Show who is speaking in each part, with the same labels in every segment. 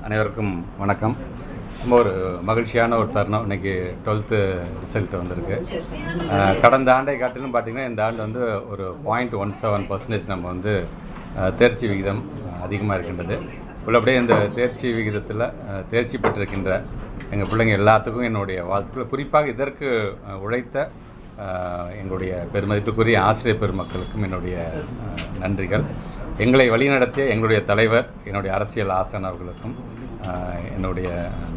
Speaker 1: அனைவருக்கும் வணக்கம். ரொம்ப ஒரு மகிழ்ச்சியான ஒரு தருணம். இன்றைக்கி 12th ரிசல்ட் வந்திருக்கு. கடந்த ஆண்டை காட்டிலும் பார்த்திங்கன்னா இந்த ஆண்டு வந்து ஒரு 0.17% நம்ம வந்து தேர்ச்சி விகிதம் அதிகமாக இருக்கின்றது. உள்ளபடியே இந்த தேர்ச்சி விகிதத்தில் தேர்ச்சி பெற்றிருக்கின்ற எங்கள் பிள்ளைங்க எல்லாத்துக்கும் என்னுடைய வாழ்த்துக்கள். குறிப்பாக இதற்கு உழைத்த எங்களுடைய பெருமதிப்புக்குரிய ஆசிரியர் பெருமக்களுக்கும் என்னுடைய நன்றிகள். எங்களை வழிநடத்திய எங்களுடைய தலைவர், என்னுடைய அரசியல் ஆசான் அவர்களுக்கும் என்னுடைய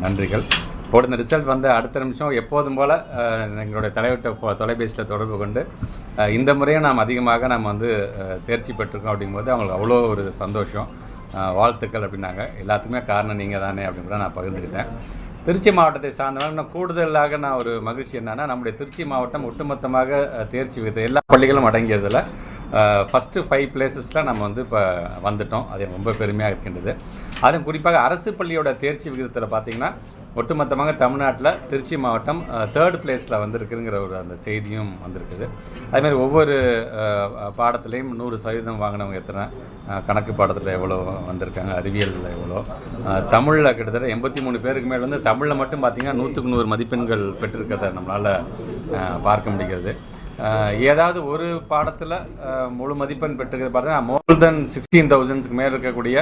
Speaker 1: நன்றிகள். இப்போது இந்த ரிசல்ட் வந்து அடுத்த நிமிஷம் எப்போதும் போல் எங்களுடைய தலைவர்கிட்ட தொலைபேசியில் தொடர்பு கொண்டு இந்த முறையும் நாம் அதிகமாக நம்ம வந்து தேர்ச்சி பெற்றிருக்கோம் அப்படிங்கும்போது அவங்களுக்கு அவ்வளோ ஒரு சந்தோஷம், வாழ்த்துக்கள் அப்படின்னாங்க. எல்லாத்துக்குமே காரணம் நீங்கள் தானே அப்படிங்கிற நான் பகிர்ந்துக்கிட்டேன். திருச்சி மாவட்டத்தை சார்ந்தவங்க இன்னும் கூடுதலாக நான் ஒரு மகிழ்ச்சி என்னன்னா, நம்முடைய திருச்சி மாவட்டம் ஒட்டுமொத்தமாக தேர்ச்சி விகிதம் எல்லா பள்ளிகளும் அடங்கியதில் ஃபஸ்ட்டு 5 பிளேசஸில் நம்ம வந்து இப்போ வந்துட்டோம். அது ரொம்ப பெருமையாக இருக்கின்றது. அதுவும் குறிப்பாக அரசு பள்ளியோட தேர்ச்சி விகிதத்தில் பார்த்திங்கன்னா ஒட்டுமொத்தமாக தமிழ்நாட்டில் திருச்சி மாவட்டம் 3rd பிளேஸில் வந்திருக்குங்கிற ஒரு அந்த செய்தியும் வந்திருக்குது. அதுமாதிரி ஒவ்வொரு பாடத்துலேயும் 100% வாங்கினவங்க எத்தனை, கணக்கு பாடத்தில் எவ்வளோ வந்திருக்காங்க, அறிவியலில் எவ்வளோ, தமிழில் கிட்டத்தட்ட 83 பேருக்கு மேலே வந்து தமிழில் மட்டும் பார்த்திங்கன்னா 100க்கு 100 மதிப்பெண்கள் பெற்றிருக்கிறத நம்மளால் பார்க்க முடிகிறது. ஏதாவது ஒரு பாடத்தில் முழு மதிப்பெண் பெற்றிருக்கிறது பார்த்தீங்கன்னா மோர் தென் 16,000க்கு மேலே இருக்கக்கூடிய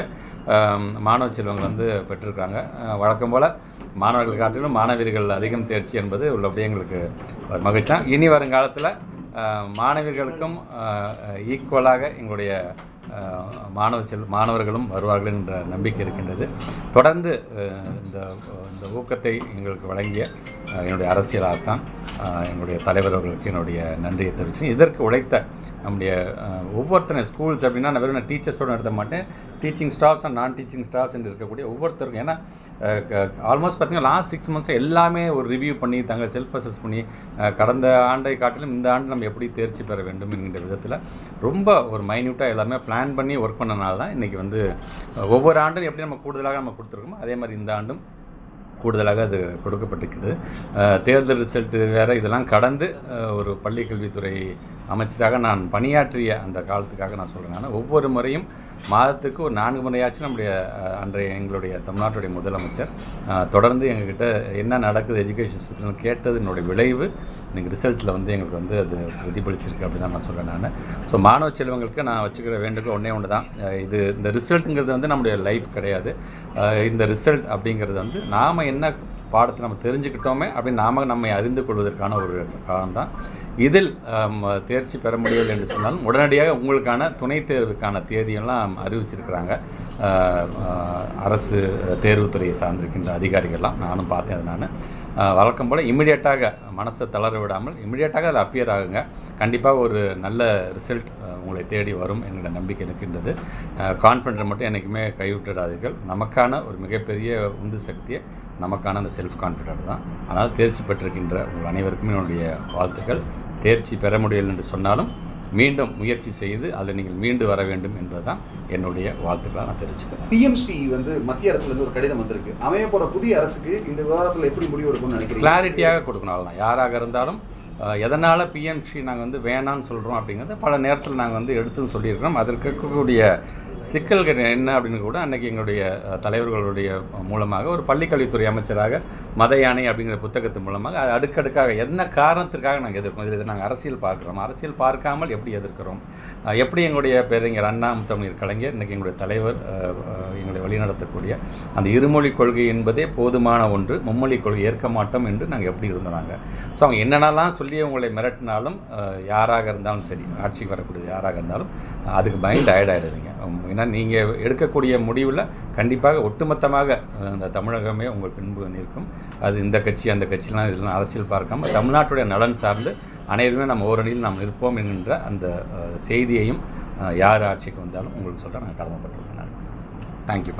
Speaker 1: மாணவ செல்வங்கள் வந்து பெற்றிருக்காங்க. வழக்கம் போல் மாணவர்கள் காட்டிலும் மாணவியர்கள் அதிகம் தேர்ச்சி என்பது உள்ளபடியே எங்களுக்கு மகிழ்ச்சி தான். இனி வருங்காலத்தில் மாணவியர்களுக்கும் ஈக்குவலாக எங்களுடைய மாணவர்களும் வருவார்கள் என்ற நம்பிக்கை இருக்கின்றது. தொடர்ந்து இந்த ஊக்கத்தை எங்களுக்கு வழங்கிய என்னுடைய அரசியல் ஆசான், எங்களுடைய தலைவர் அவர்களுக்கு என்னுடைய நன்றியை தெரிவித்து, இதற்கு உழைத்த நம்முடைய ஒவ்வொருத்தரும் ஸ்கூல்ஸ் அப்படின்னா நான் வெறும் டீச்சர்ஸோடு நடத்த மாட்டேன், டீச்சிங் ஸ்டாஃப்ஸ் அண்ட் நான் டீச்சிங் ஸ்டாஃப்ஸ் என்று இருக்கக்கூடிய ஒவ்வொருத்தருக்கும். ஏன்னா ஆல்மோஸ்ட் பார்த்திங்கன்னா லாஸ்ட் 6 months எல்லாமே ஒரு ரிவ்யூ பண்ணி தங்களை செல்ஃப் அசஸ் பண்ணி கடந்த ஆண்டை காட்டிலும் இந்த ஆண்டு நம்ம எப்படி தேர்ச்சி பெற வேண்டும் என்கின்ற விதத்தில் ரொம்ப ஒரு மைன்யூட்டாக எல்லாமே பிளான் பண்ணி ஒர்க் பண்ணனால தான் இன்றைக்கி வந்து ஒவ்வொரு ஆண்டும் எப்படி நம்ம கூடுதலாக நம்ம கொடுத்துருக்கோமோ அதே மாதிரி இந்த ஆண்டும் கூடுதலாக அது கொடுக்கப்பட்டிருக்கிறது. தேர்தல் ரிசல்ட்டு வேறு இதெல்லாம் கடந்து ஒரு பள்ளிக்கல்வித்துறை அமைச்சராக நான் பணியாற்றிய அந்த காலத்துக்காக நான் சொல்கிறேன். ஆனால் ஒவ்வொரு முறையும் மாதத்துக்கு ஒரு 4 முறையாச்சும் நம்முடைய அன்றைய எங்களுடைய தமிழ்நாட்டுடைய முதலமைச்சர் தொடர்ந்து எங்ககிட்ட என்ன நடக்குது எஜுகேஷன் சிஸ்டம்னு கேட்டது விளைவு இன்றைக்கி ரிசல்ட்டில் வந்து எங்களுக்கு வந்து அது பிரதிபலிச்சிருக்கு அப்படின்னு தான் நான் சொல்கிறேன். நான் ஸோ மாணவ செல்வங்களுக்கு நான் வச்சுக்கிற வேண்டுகோள் ஒன்று தான், இந்த ரிசல்ட்டுங்கிறது வந்து நம்முடைய லைஃப் கிடையாது. இந்த ரிசல்ட் அப்படிங்கிறது வந்து நாம் என்ன பாடத்தை நம்ம தெரிஞ்சுக்கிட்டோமே அப்படின்னு நம்மை அறிந்து கொள்வதற்கான ஒரு காலம் தான். இதில் தேர்ச்சி பெற முடியவில்லை என்று சொன்னாலும் உடனடியாக உங்களுக்கான துணைத் தேர்வுக்கான தேதியெல்லாம் அறிவிச்சிருக்கிறாங்க. அரசு தேர்வுத்துறையை சார்ந்திருக்கின்ற அதிகாரிகள்லாம் நானும் பார்த்தேன். அது நான் வழக்கம் போல் இமிடியேட்டாக மனசை தளர விடாமல் இமிடியேட்டாக அது அப்பியர் ஆகுங்க. கண்டிப்பாக ஒரு நல்ல ரிசல்ட் உங்களை தேடி வரும் என்கிற நம்பிக்கை இருக்கின்றது. கான்ஃபிடென்ட் மட்டும் என்றைக்குமே கைவிட்டுடாதீர்கள். நமக்கான ஒரு மிகப்பெரிய உந்து சக்தியை நமக்கான அந்த செல்ஃப் கான்ஃபிடென்ட் தான். அதனால் தேர்ச்சி பெற்றிருக்கின்ற உங்கள் அனைவருக்குமே என்னுடைய வாழ்த்துக்கள். தேர்ச்சி பெற முடியலை என்று சொன்னாலும் மீண்டும் முயற்சி செய்து அதில் நீங்கள் மீண்டு வர வேண்டும் என்பதுதான் என்னுடைய வாழ்த்துக்களாக நான் தெரிவிச்சுக்கிறேன்.
Speaker 2: பிஎம்சி வந்து மத்திய அரசுலேருந்து ஒரு கடிதம் வந்திருக்கு. அமைய போகிற புதிய அரசுக்கு இந்த விவகாரத்தில் எப்படி முடிவு எடுக்கணும்னு நினைக்கிறேன்.
Speaker 1: கிளாரிட்டியாக கொடுக்கணும். அவ்வளோதான். யாராக இருந்தாலும் எதனால் பிஎம்சி நாங்கள் வந்து வேணான்னு சொல்கிறோம் அப்படிங்கிறத பல நேரத்தில் நாங்கள் வந்து எடுத்துன்னு சொல்லியிருக்கிறோம். அதற்கு இருக்கக்கூடிய சிக்கல்கள் என்ன அப்படின்னு கூட அன்றைக்கி எங்களுடைய தலைவர்களுடைய மூலமாக ஒரு பள்ளிக்கல்வித்துறை அமைச்சராக மத யானை அப்படிங்கிற புத்தகத்தின் மூலமாக அது அடுக்கடுக்காக என்ன காரணத்திற்காக நாங்கள் எதிர்க்கிறோம், இதை நாங்கள் அரசியல் பார்க்குறோம், அரசியல் பார்க்காமல் எப்படி எதிர்க்கிறோம், எப்படி எங்களுடைய பேரறிஞர் அண்ணா முத்தமிழ் கலைஞர் இன்றைக்கி எங்களுடைய தலைவர் எங்களை வழிநடத்தக்கூடிய அந்த இருமொழி கொள்கை என்பதே போதுமான ஒன்று, மும்மொழி கொள்கை ஏற்க மாட்டோம் என்று நாங்கள் எப்படி இருந்தாங்க. ஸோ அவங்க என்னென்னலாம் சொல்லி உங்களை மிரட்டினாலும் யாராக இருந்தாலும் சரி, ஆட்சிக்கு வரக்கூடிய யாராக இருந்தாலும் அதுக்கு பயந்து டயர்டாகிடுதுங்க. ஏன்னா நீங்கள் எடுக்கக்கூடிய முடிவில் கண்டிப்பாக ஒட்டுமொத்தமாக அந்த தமிழகமே உங்கள் பின்பு நிற்கும். அது இந்த கட்சி அந்த கட்சிலாம் இதெல்லாம் அரசியல் பார்க்காம தமிழ்நாட்டுடைய நலன் சார்ந்து அனைவருமே நம்ம ஓரணியில் நாம் நிற்போம் என்கின்ற அந்த செய்தியையும் யார் ஆட்சிக்கு வந்தாலும் உங்களுக்கு சொல்கிறேன். நான் கடமைப்பட்டிருக்கேன். நான் தேங்க்யூ.